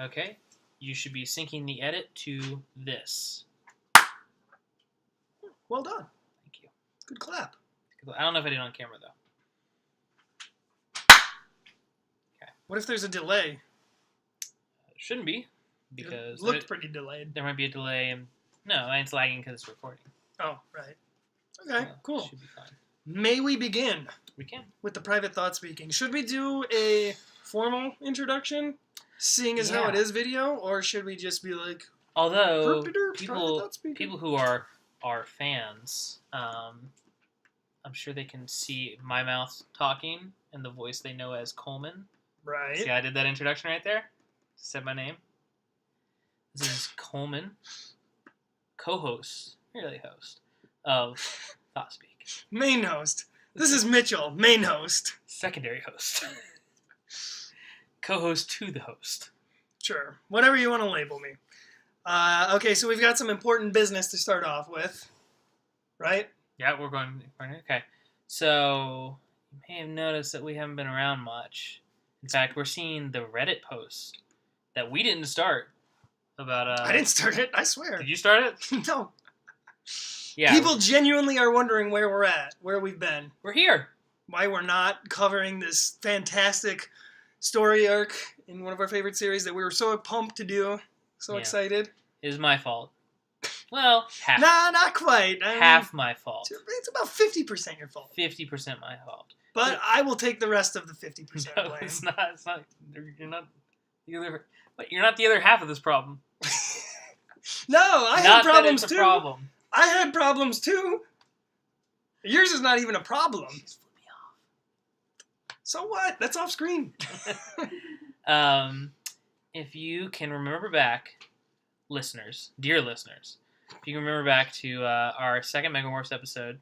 Okay. You should be syncing the edit to this. Well done. Thank you. Good clap. I don't know if I did it on camera, though. Okay. What if there's a delay? It shouldn't be, because... It looked pretty delayed. There might be a delay. And no, it's lagging because it's recording. Oh, right. Okay, cool. Should be fine. May we begin? We can. With the private thought speaking. Should we do a formal introduction, seeing as how it is video, or should we just be like... Although, people who are fans, I'm sure they can see my mouth talking and the voice they know as Coleman. Right. See, I did that introduction right there. Said my name. This is Coleman, co-host, really host, of Thoughtspeak. Main host. This is Mitchell, main host. Secondary host. Co-host to the host. Sure. Whatever you want to label me. Okay, so we've got some important business to start off with. Right? Yeah, we're going... Okay. So, you may have noticed that we haven't been around much. In fact, we're seeing the Reddit post that we didn't start about... I didn't start it, I swear. Did you start it? No. Yeah. People genuinely are wondering where we're at, where we've been. We're here. Why we're not covering this fantastic story arc in one of our favorite series that we were so pumped to do. So excited. It was my fault. Well, half. Nah, not quite. Half my fault. It's about 50% your fault. 50% my fault. But I will take the rest of the 50% No, blame. it's not. It's not. You're not the other. But you're not the other half of this problem. No, I had problems too. Problem. I had problems too. Yours is not even a problem. Just flip me off. So what? That's off screen. If you can remember back, dear listeners, if you can remember back to our second Animorphs episode,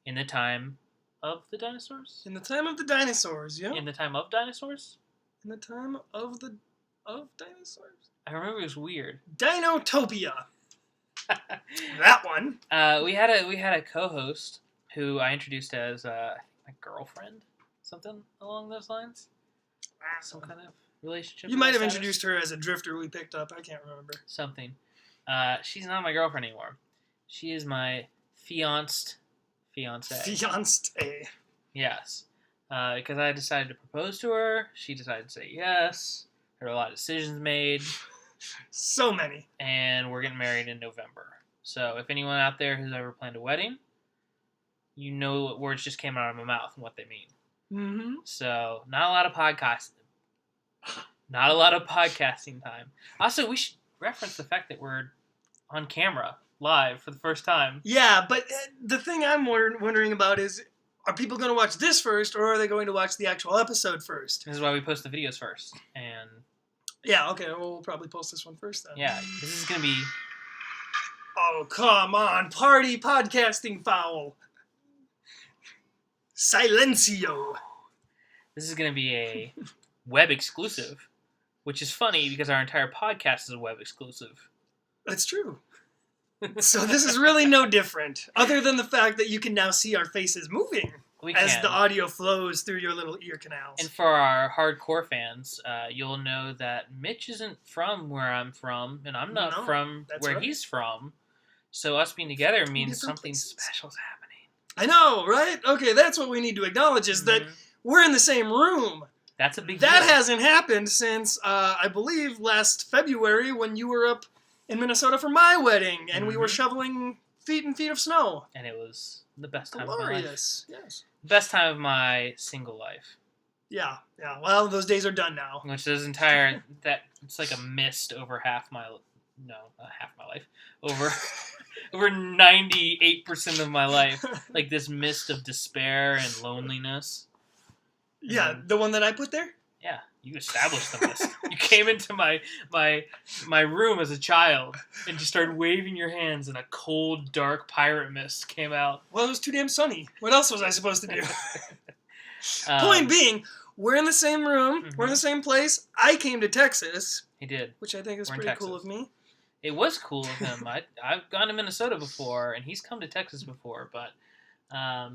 in the time of the dinosaurs. In the time of the dinosaurs, yeah. In the time of dinosaurs. In the time of dinosaurs. I remember it was weird. Dinotopia. That one. We had a co-host who I introduced as my girlfriend, something along those lines. Some kind of relationship. You might have introduced her as a drifter we picked up. I can't remember. Something. She's not my girlfriend anymore. She is my fiancé. Fiancé. Yes. Because I decided to propose to her. She decided to say yes. There were a lot of decisions made. So many. And we're getting married in November. So if anyone out there who's ever planned a wedding, you know what words just came out of my mouth and what they mean. Mm-hmm. So not a lot of podcasting. Not a lot of podcasting time. Also, we should reference the fact that we're on camera, live, for the first time. Yeah, but the thing I'm wondering about is, are people going to watch this first, or are they going to watch the actual episode first? This is why we post the videos first. And yeah, okay, well, we'll probably post this one first then. yeah, this is going to be... Oh, come on, party podcasting foul. Silencio. This is going to be a web exclusive, which is funny because our entire podcast is a web exclusive. That's true. So this is really no different, other than the fact that you can now see our faces moving as the audio flows through your little ear canals. And for our hardcore fans, you'll know that Mitch isn't from where I'm from, and I'm not from where he's from. So us being together means something special's happening. I know, right? Okay, that's what we need to acknowledge is that we're in the same room. That's a big deal. That hasn't happened since, I believe, last February when you were up in Minnesota for my wedding, and we were shoveling feet and feet of snow. And it was the best time of my life. Glorious, yes. Best time of my single life. Yeah. Well, those days are done now. Which is it's like a mist over half my life. Over 98% of my life. Like this mist of despair and loneliness. Yeah, the one that I put there? Yeah, you established the mist. You came into my room as a child and just started waving your hands, and a cold, dark pirate mist came out. Well, it was too damn sunny. What else was I supposed to do? Point being, we're in the same room. We're in the same place. I came to Texas. He did. Which I think is pretty cool of me. It was cool of him. I've gone to Minnesota before, and he's come to Texas before, but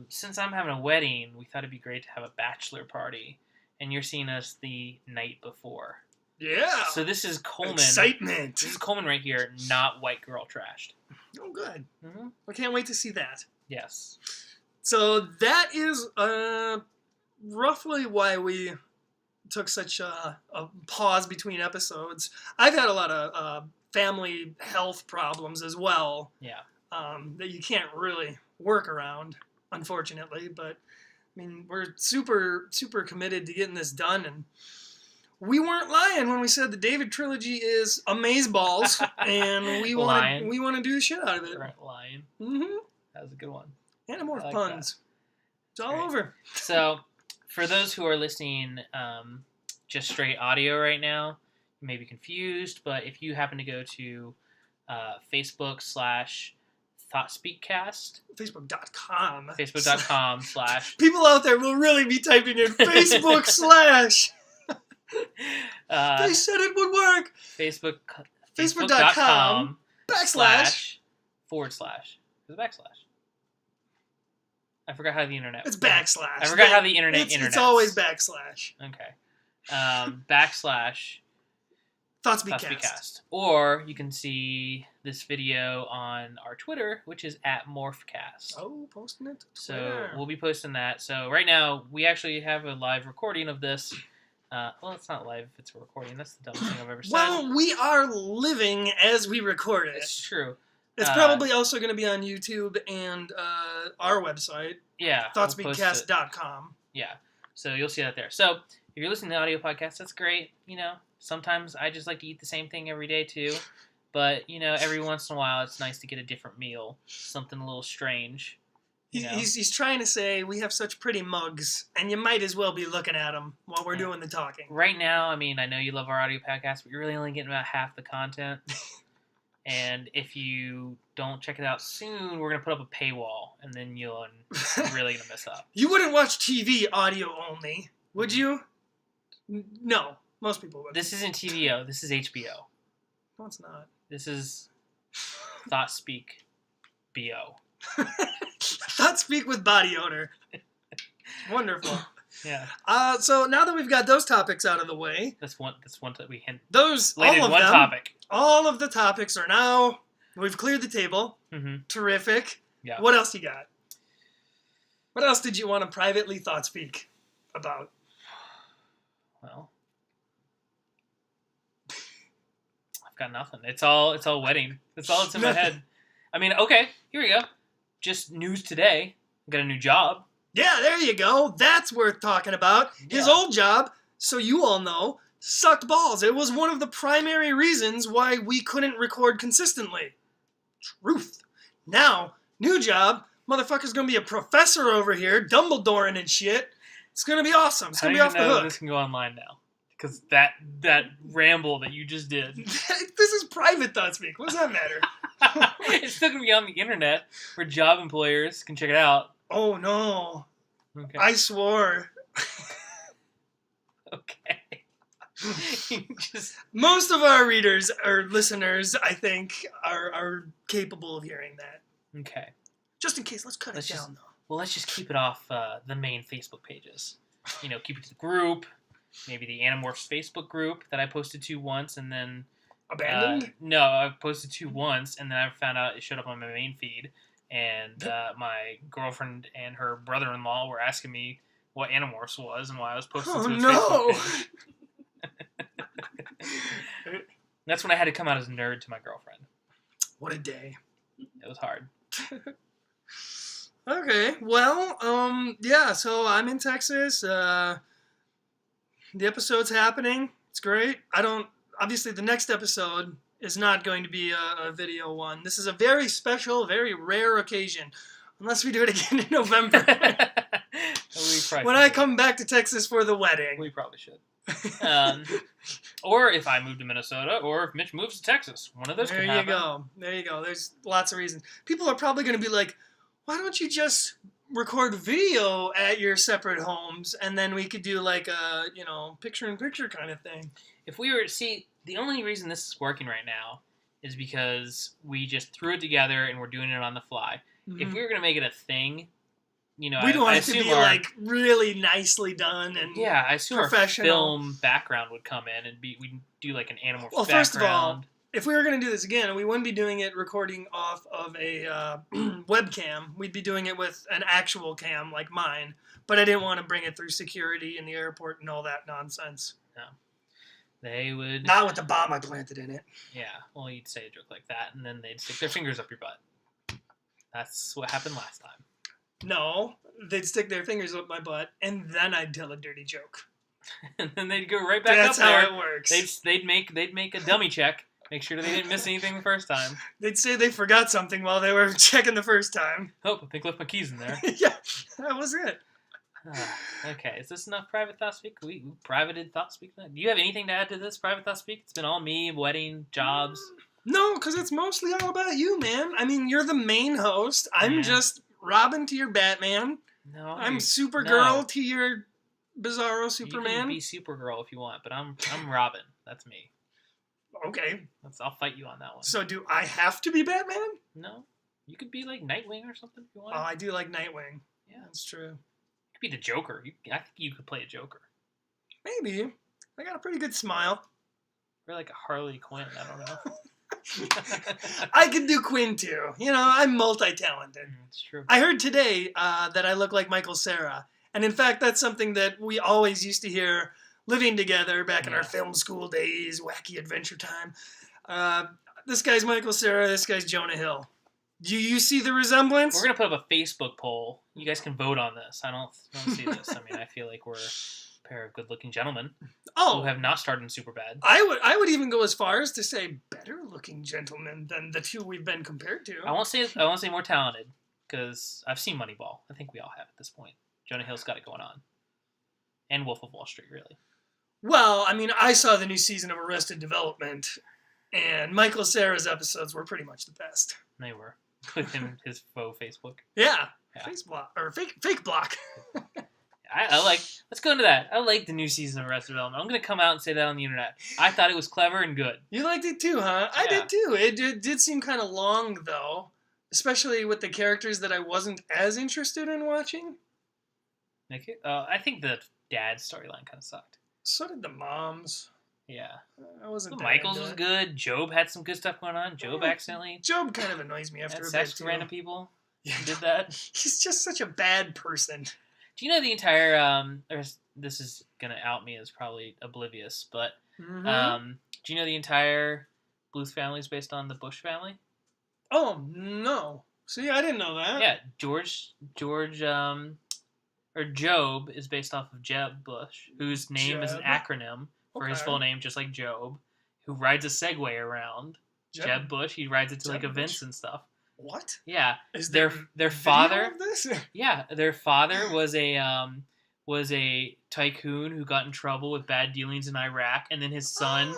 since I'm having a wedding, we thought it'd be great to have a bachelor party. And you're seeing us the night before. Yeah. So this is Coleman. Excitement. This is Coleman right here, not white girl trashed. Oh, good. Mm-hmm. I can't wait to see that. Yes. So that is roughly why we took such a pause between episodes. I've had a lot of family health problems as well. Yeah. That you can't really work around, unfortunately. But I mean, we're super, super committed to getting this done, and we weren't lying when we said the David trilogy is amazeballs, and we want to do the shit out of it. Right, lying. Mm-hmm. That was a good one. Animorph puns. It's all over. So, for those who are listening just straight audio right now, you may be confused, but if you happen to go to Facebook/Thoughtspeakcast. Facebook.com. / People out there will really be typing in Facebook / they said it would work. Facebook.com / / Is it backslash? I forgot how the internet. It's backslash. I forgot how the internet. It's always backslash. Okay. / Thoughtspeakcast. Or you can see this video on our Twitter, which is @Morphcast. Oh, posting it. So we'll be posting that. So right now we actually have a live recording of this. Well, it's not live if it's a recording. That's the dumbest thing I've ever said. Well, we are living as we record it. It's true. It's probably also going to be on YouTube and our website. Yeah. Thoughtspeakcast.com. Yeah. So you'll see that there. So if you're listening to audio podcasts, that's great. You know, sometimes I just like to eat the same thing every day too. But, you know, every once in a while it's nice to get a different meal. Something a little strange. He's trying to say we have such pretty mugs, and you might as well be looking at them while we're doing the talking. Right now, I mean, I know you love our audio podcast, but you're really only getting about half the content. And if you don't check it out soon, we're going to put up a paywall, and then you're really going to miss out. You wouldn't watch TV audio only, would you? No, most people would. This isn't TVO. This is HBO. No, it's not. This is Thoughtspeak BO. Thoughtspeak with body odor. Wonderful. Yeah. So now that we've got those topics out of the way, that's one that we hint. Topic. All of the topics are now. We've cleared the table. Mm-hmm. Terrific. Yeah. What else you got? What else did you want to privately Thoughtspeak about? Well, I've got nothing. It's all wedding. That's all that's in my head. I mean, okay, here we go. Just news today. I got a new job. Yeah, there you go. That's worth talking about. Yeah. His old job, so you all know, sucked balls. It was one of the primary reasons why we couldn't record consistently. Truth. Now, new job, motherfucker's gonna be a professor over here, Dumbledoring and shit. It's gonna be awesome. It's gonna be off the hook. This can go online now. Because that ramble that you just did. This is private Thoughtspeak. What does that matter? It's still going to be on the internet where job employers can check it out. Oh, no. Okay. I swore. Okay. Most of our readers or listeners, I think, are capable of hearing that. Okay. Just in case, let's cut it down, though. Well, let's just keep it off the main Facebook pages. You know, keep it to the group. Maybe the Animorphs Facebook group that I posted to once and then... Abandoned? No, I posted to once and then I found out it showed up on my main feed. And my girlfriend and her brother-in-law were asking me what Animorphs was and why I was posting to his Facebook page. That's when I had to come out as a nerd to my girlfriend. What a day. It was hard. Okay, well, yeah, so I'm in Texas. The episode's happening. It's great. Obviously, the next episode is not going to be a video one. This is a very special, very rare occasion. Unless we do it again in November. When I come back to Texas for the wedding. We probably should. Or if I move to Minnesota, or if Mitch moves to Texas. One of those can happen. There you go. There's lots of reasons. People are probably going to be like, why don't you just record video at your separate homes and then we could do like a, picture-in-picture kind of thing. If we were, the only reason this is working right now is because we just threw it together and we're doing it on the fly. Mm-hmm. If we were going to make it a thing, you know, We'd want I it to assume be like really nicely done and I assume our professional. film background would come in and we'd do like an Animorphs background. First of all, if we were going to do this again, we wouldn't be doing it recording off of a webcam. We'd be doing it with an actual cam like mine. But I didn't want to bring it through security in the airport and all that nonsense. No. They would... Not with the bomb I planted in it. Yeah, well, you'd say a joke like that, and then they'd stick their fingers up your butt. That's what happened last time. No, they'd stick their fingers up my butt, and then I'd tell a dirty joke. And then they'd go right back That's up there. That's how it works. They'd make a dummy check. Make sure they didn't miss anything the first time. They'd say they forgot something while they were checking the first time. Oh, I think I left my keys in there. Yeah, that was it. Okay, is this enough Private Thought Speak? We privated Thought Speak. Do you have anything to add to this Private Thought Speak? It's been all me, wedding, jobs. No, because it's mostly all about you, man. I mean, you're the main host. I'm just Robin to your Batman. No, I'm Supergirl to your Bizarro Superman. You can be Supergirl if you want, but I'm Robin. That's me. Okay. I'll fight you on that one. So do I have to be Batman? No. You could be like Nightwing or something if you want. Oh, I do like Nightwing. Yeah. That's true. You could be the Joker. I think you could play a Joker. Maybe. I got a pretty good smile. Or like a Harley Quinn. I don't know. I could do Quinn too. You know, I'm multi-talented. It's true. I heard today that I look like Michael Cera. And in fact, that's something that we always used to hear living together back in our film school days, wacky adventure time. This guy's Michael Cera, this guy's Jonah Hill. Do you see the resemblance? We're going to put up a Facebook poll. You guys can vote on this. I don't see this. I mean, I feel like we're a pair of good-looking gentlemen who have not started in Superbad. I would even go as far as to say better-looking gentlemen than the two we've been compared to. I won't say more talented, because I've seen Moneyball. I think we all have at this point. Jonah Hill's got it going on. And Wolf of Wall Street, really. Well, I mean, I saw the new season of Arrested Development, and Michael Cera's episodes were pretty much the best. They were. With him, his faux Facebook. Yeah. Face block, or fake block. I like, let's go into that. I like the new season of Arrested Development. I'm going to come out and say that on the internet. I thought it was clever and good. You liked it too, huh? Yeah. I did too. It did seem kind of long, though. Especially with the characters that I wasn't as interested in watching. Okay. I think the dad's storyline kind of sucked. So did the mom's. Yeah. I wasn't. Michael's was good. Job had some good stuff going on. Job accidentally. Job kind of annoys me after a bit. Sex with random people. Yeah. Did that. He's just such a bad person. Do you know the entire? This is gonna out me as probably oblivious, but do you know the entire Bluth family is based on the Bush family? Oh no! See, I didn't know that. Yeah, Job is based off of Jeb Bush, whose name is an acronym for his full name, just like Job, who rides a Segway around. Jeb Bush, he rides it to like events and stuff. What? Yeah, is their father? Of this? Yeah, their father was a tycoon who got in trouble with bad dealings in Iraq, and then his son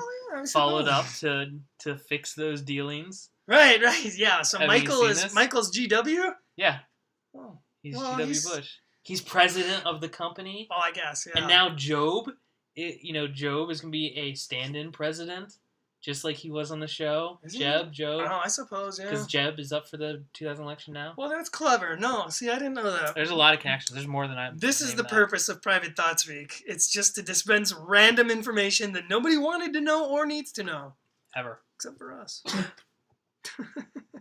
followed up to fix those dealings. Right, yeah. So Michael's GW. Yeah. Oh, he's GW Bush. He's president of the company. Oh, I guess. Yeah. And now Job, Job is gonna be a stand-in president, just like he was on the show. Job. Oh, I suppose, yeah. Because Jeb is up for the 2000 election now. Well, that's clever. No, see, I didn't know that. There's a lot of connections. There's more than I. This is the purpose of Private Thoughts Week. It's just to dispense random information that nobody wanted to know or needs to know. Ever. Except for us.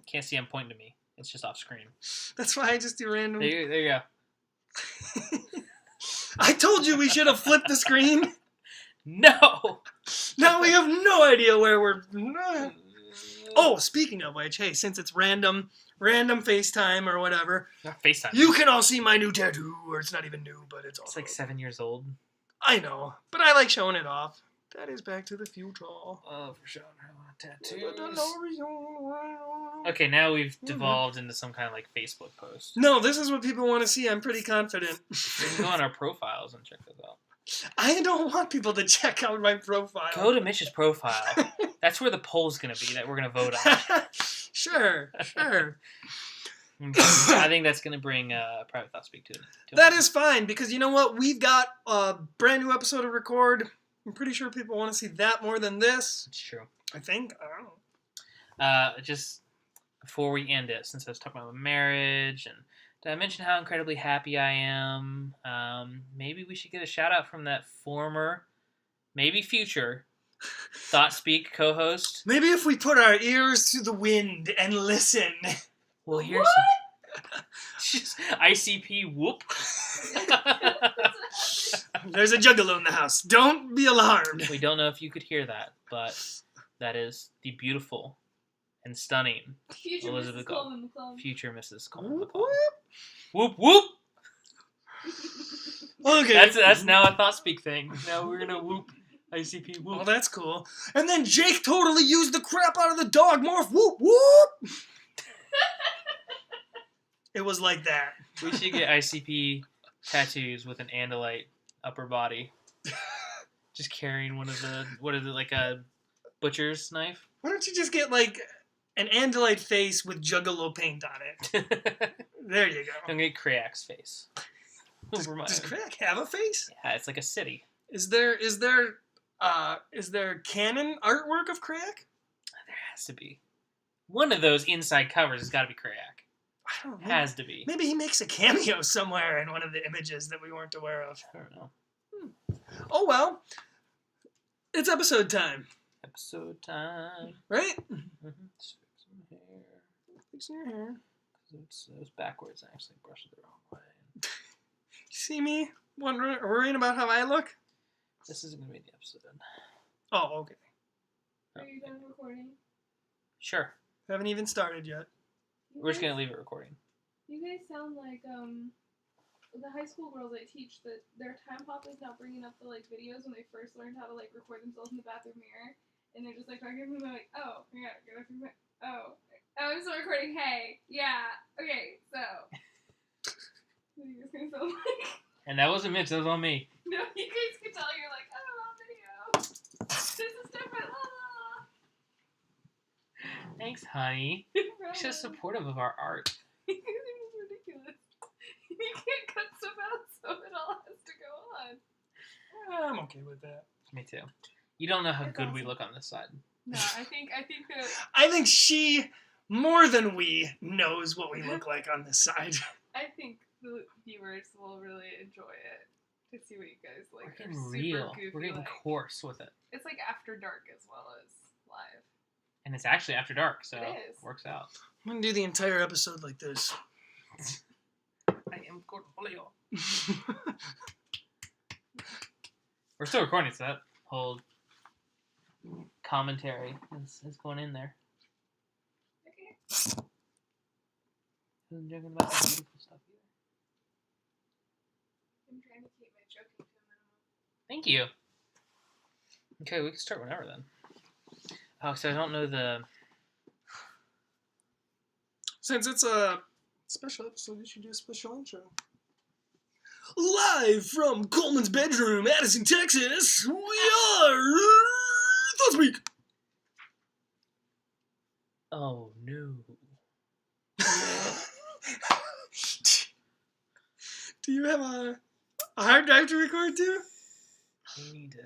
Can't see him pointing to me. It's just off screen. That's why I just do random. There you go. I told you we should have flipped the screen. No. Now we have no idea where we're. Oh, speaking of which, hey, since it's random FaceTime or whatever, FaceTime. You can all see my new tattoo, or it's not even new, but it's all. It's like 7 years old. I know, but I like showing it off. That is Back to the Future. Oh, for showing her tattoos. Okay, now we've devolved into some kind of like Facebook post. No, this is what people want to see. I'm pretty confident. You can go on our profiles and check those out. I don't want people to check out my profile. Go to Mitch's profile. That's where the poll's going to be that we're going to vote on. Sure. I think that's going to bring Private Thought Speak to that is fine, because you know what? We've got a brand new episode to record. I'm pretty sure people want to see that more than this. It's true. I think. I don't know. Just before we end it, since I was talking about marriage and Did I mention how incredibly happy I am? Maybe we should get a shout out from that former, maybe future, Thoughtspeak co-host. Maybe if we put our ears to the wind and listen. We'll hear some. ICP whoop. There's a juggalo in the house. Don't be alarmed. We don't know if you could hear that, but that is the beautiful and stunning Future Elizabeth Mrs. Coleman McClung. future Mrs. Coleman Whoop, McClung. whoop. Whoop whoop. Okay. That's now a Thoughtspeak thing. Now we're gonna whoop. ICP whoop. Well, that's cool. And then Jake totally used the crap out of the dog morph. Whoop, whoop. It was like that. We should get ICP tattoos with an Andalite upper body. Just carrying one of the, what is it, like a butcher's knife? Why don't you just get, like, an Andalite face with juggalo paint on it? There you go. I'm gonna get Krayak's face. Does Crack have a face? Yeah, it's like a city. Is there canon artwork of Crack? There has to be. One of those inside covers has got to be Krayak. I don't know. Has to be. Maybe he makes a cameo somewhere in one of the images that we weren't aware of. I don't know. Oh well. It's episode time. Episode time. Right? Mm-hmm. Fix some hair. Fixing your hair. It was backwards. I actually brushed it the wrong way. See me worrying about how I look? This isn't going to be the episode. Oh, okay. Are you done recording? Sure. Haven't even started yet. We're just going to leave it recording. You guys sound like the high school girls I teach that their time pop is now bringing up the like videos when they first learned how to like record themselves in the bathroom mirror, and they're just like talking and they're like, oh, yeah, I'm still recording. Hey, yeah, okay, so. What are you guys gonna sound like? And that wasn't Mitch, that was on me. No, you guys can tell you're like, oh, video. This is different. Thanks, honey. You're so supportive of our art. This is ridiculous. You can't cut stuff out, so it all has to go on. I'm okay with that. Me too. You don't know how That's good we awesome. look on this side. No, I think that I think she, more than we, knows what we look like on this side. I think the viewers will really enjoy it to see what you guys like. We're are getting super real. Goofy, We're getting like, coarse with it. It's like after dark as well as live. And it's actually after dark, so It is. works out. I'm gonna do the entire episode like this. I am Cornholio. We're still recording, so that whole commentary is going in there. Okay. Wasn't joking about the beautiful stuff either. I'm trying to keep my joking to a minimum. Thank you. Okay, we can start whenever then. Oh, so I don't know the... Since it's a special episode, you should do a special intro. Live from Coleman's bedroom, Addison, Texas, we are Thoughtspeak. Oh, no. Do you have a hard drive to record to? I need to...